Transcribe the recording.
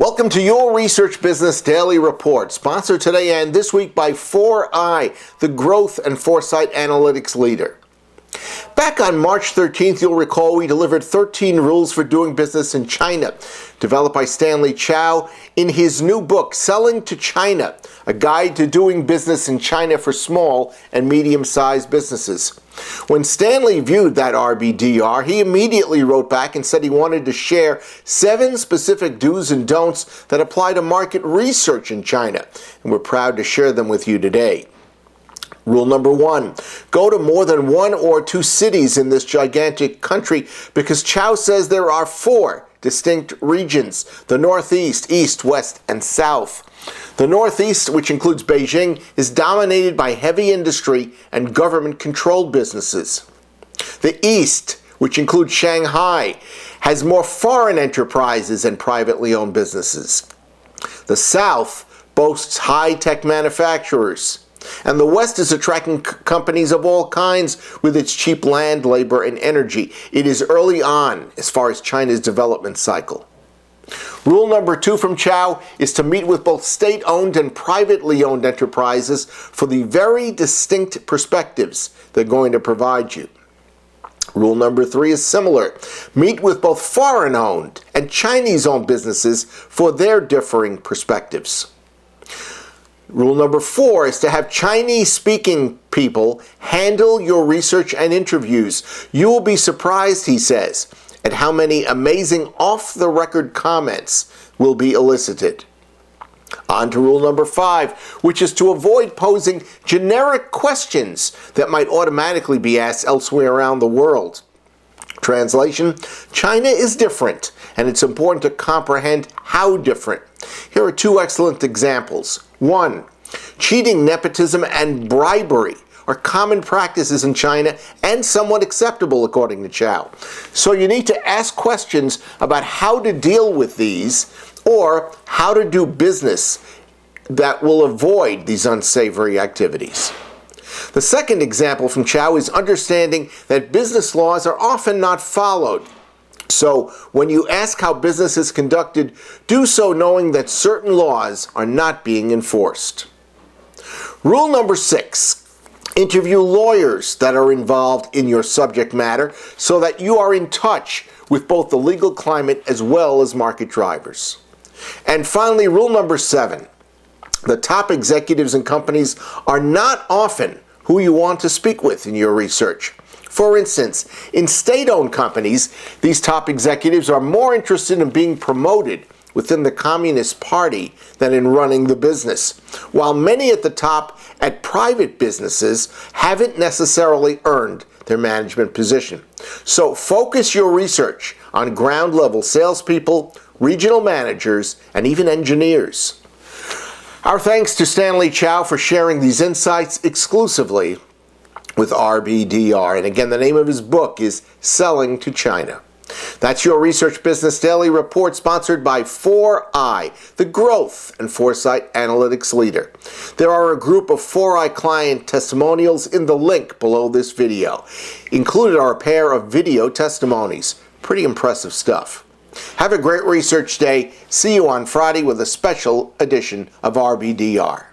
Welcome to your Research Business Daily Report, sponsored today and this week by 4i, the growth and foresight analytics leader. Back on March 13th, you'll recall we delivered 13 rules for doing business in China, developed by Stanley Chao in his new book, Selling to China, a guide to doing business in China for small and medium-sized businesses. When Stanley viewed that RBDR, he immediately wrote back and said he wanted to share 7 specific do's and don'ts that apply to market research in China, and we're proud to share them with you today. Rule number 1, go to more than 1 or 2 cities in this gigantic country because Chao says there are 4 distinct regions: the Northeast, East, West, and South. The Northeast, which includes Beijing, is dominated by heavy industry and government-controlled businesses. The East, which includes Shanghai, has more foreign enterprises and privately owned businesses. The South boasts high-tech manufacturers. And the West is attracting companies of all kinds with its cheap land, labor, and energy. It is early on as far as China's development cycle. Rule number 2 from Chao is to meet with both state-owned and privately owned enterprises for the very distinct perspectives they're going to provide you. Rule number 3 is similar. Meet with both foreign-owned and Chinese-owned businesses for their differing perspectives. Rule number 4 is to have Chinese-speaking people handle your research and interviews. You will be surprised, he says, at how many amazing off-the-record comments will be elicited. On to rule number 5, which is to avoid posing generic questions that might automatically be asked elsewhere around the world. Translation: China is different, and it's important to comprehend how different. Here are 2 excellent examples. 1. Cheating, nepotism, and bribery are common practices in China and somewhat acceptable according to Chao. So you need to ask questions about how to deal with these or how to do business that will avoid these unsavory activities. The second example from Chao is understanding that business laws are often not followed. So when you ask how business is conducted, do so knowing that certain laws are not being enforced. Rule number 6, interview lawyers that are involved in your subject matter so that you are in touch with both the legal climate as well as market drivers. And finally, rule number 7, the top executives in companies are not often who you want to speak with in your research. For instance, in state-owned companies, these top executives are more interested in being promoted within the Communist Party than in running the business, while many at the top at private businesses haven't necessarily earned their management position. So focus your research on ground-level salespeople, regional managers, and even engineers. Our thanks to Stanley Chao for sharing these insights exclusively with RBDR. And again, the name of his book is Selling to China. That's your Research Business Daily Report, sponsored by 4i, the growth and foresight analytics leader. There are a group of 4i client testimonials in the link below this video. Included are a pair of video testimonies. Pretty impressive stuff. Have a great research day. See you on Friday with a special edition of RBDR.